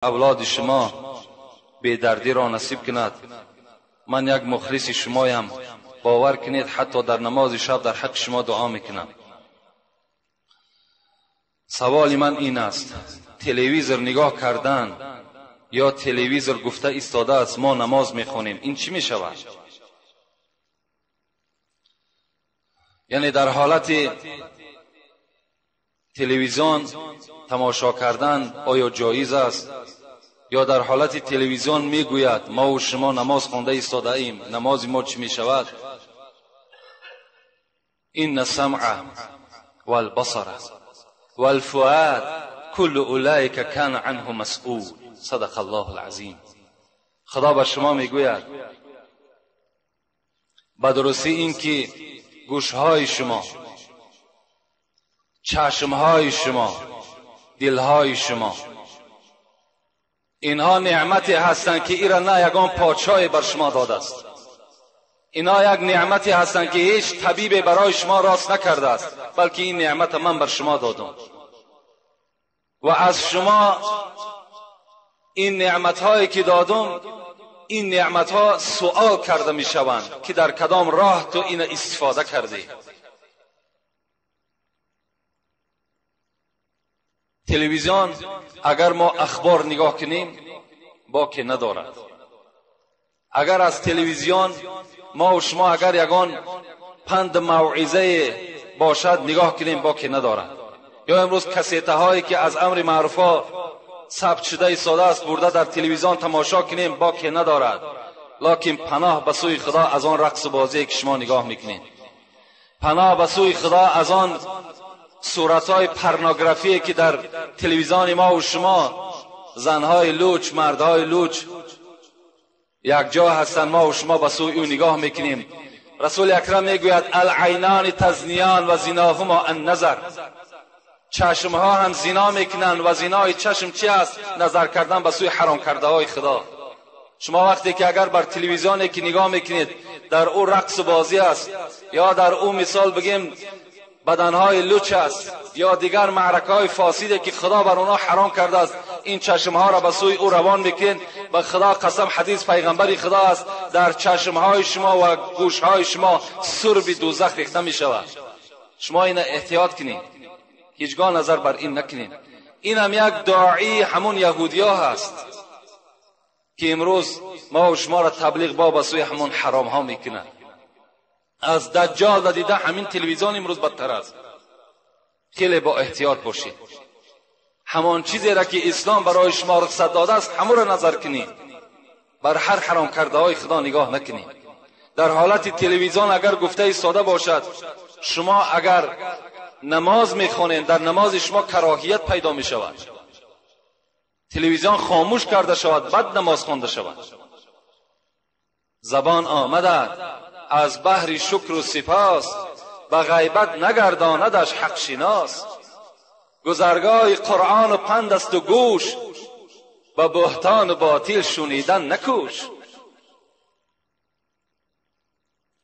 اولاد شما بی‌دردی را نصیب کند. من یک مخلص شمایم، باور کنید حتی در نماز شب در حق شما دعا میکنم. سوال من این است، تلویزیون نگاه کردن یا تلویزیون گفته ایستاده است ما نماز میخونیم، این چی میشود؟ یعنی در حالت تلویزیون تماشا کردن آیا جایز است؟ یا در حالت تلویزیون میگوید ما و شما نماز خونده ایستاده ایم، نماز ما چی میشود؟ این السمع والبصر والفؤاد كل اولئک کان عنه مسئول. صدق الله العظیم. خدا به شما میگوید به درستی این که گوشهای شما، چشمهای شما، دلهای شما، اینها نعمتی هستند که ایرا نه یگان پادشاهی بر شما داده است. اینها یک نعمتی هستند که هیچ طبیبی برای شما راست نکرده است، بلکه این نعمت من بر شما دادم. و از شما این نعمت‌هایی که دادم، این نعمت‌ها سوال کرده می‌شوند که در کدام راه تو این استفاده کردی. تلویزیون اگر ما اخبار نگاه کنیم باکی ندارد. اگر از تلویزیون ما و شما اگر یگان پند موعظه باشد نگاه کنیم باکی ندارد. یا امروز کسیته هایی که از امر معروفا ثبت شده ایستاده است برده در تلویزیون تماشا کنیم باکی ندارد. لکن پناه به سوی خدا از آن رقص و بازی که شما نگاه میکنید، پناه به سوی خدا از آن صورتهای پورنوگرافی که در تلویزیون ما و شما، زنهای لوچ، مردهای لوچ یک جا هستند، ما و شما به سوی او نگاه میکنیم. رسول اکرم میگوید العینان تزنیان و زناهما النظر. چشمها هم زنا میکنند و زنای چشم چی است؟ نظر کردن به سوی حرام کرده های خدا. شما وقتی که اگر بر تلویزیونی که نگاه میکنید در او رقص و بازی است، یا در او مثال بگیم بدنهای لوچ است، یا دیگر معرکه های فاسده که خدا بر اونها حرام کرده است، این چشمها را به سوی او روان میکن. و خدا قسم حدیث پیغمبری خدا است در چشمهای شما و گوشهای شما سرب دوزخ ریخته میشود. شما این احتیاط کنید، هیچگاه نظر بر این نکنید. این هم یک داعی همون یهودیا هست که امروز ما و شما را تبلیغ با سوی همون حرام ها میکنند. از دجال دیده همین تلویزیون امروز بدتر است. خیلی با احتیاط باشید. همان چیزی را که اسلام برای شما رخصت داده است همون را نظر کنید، بر هر حرام کرده های خدا نگاه نکنید. در حالت تلویزیون اگر گفته ایستاده باشد شما اگر نماز میخوانید در نماز شما کراهیت پیدا میشود، تلویزیون خاموش کرده شود بعد نماز خوانده شود. زبان آمده از بحر شکر و سپاس، به غیبت نگرداندش حق شناس. گذرگاه قرآن و پند است و گوش، و بهتان و باطل شنیدن نکوش.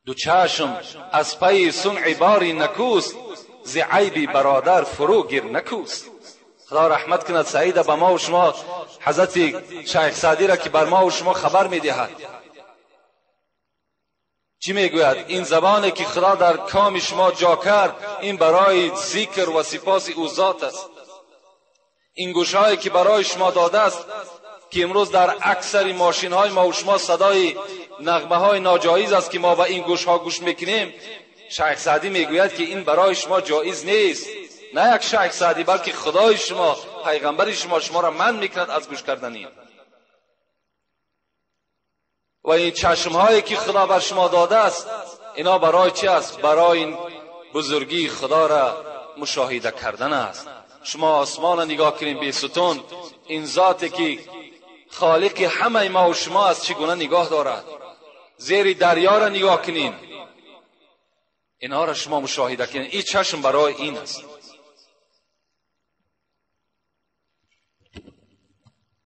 دو چشم از پی صنع باری نکوست، ز عیبی برادر فرو گیر نکوست. خدا رحمت کند سعید به ما و شما حضرت شیخ سعدی را که بر ما و شما خبر میدهد. چی میگوید؟ این زبانی که خدا در کام شما جا کرد این برای ذکر و سپاس او ذات است. این گوشهایی که برای شما داده است که امروز در اکثر ماشین های ما و شما صدای نغمه های ناجایز است که ما با این گوش ها گوش میکنیم، شیخ سعدی میگوید که این برای شما جایز نیست. نه یک شیخ سعدی بلکه خدای شما، پیغمبر شما را منع میکند از گوش کردن این. و این چشم هایی که خدا بر شما داده است اینا برای چی است؟ برای این بزرگی خدا را مشاهده کردن است. شما آسمان را نگاه کنید بی ستون، این ذاتی که خالق همه ما و شما است چگونه نگاه دارد. زیر دریا را نگاه کنید، اینها را شما مشاهده کنید. این چشم برای این است.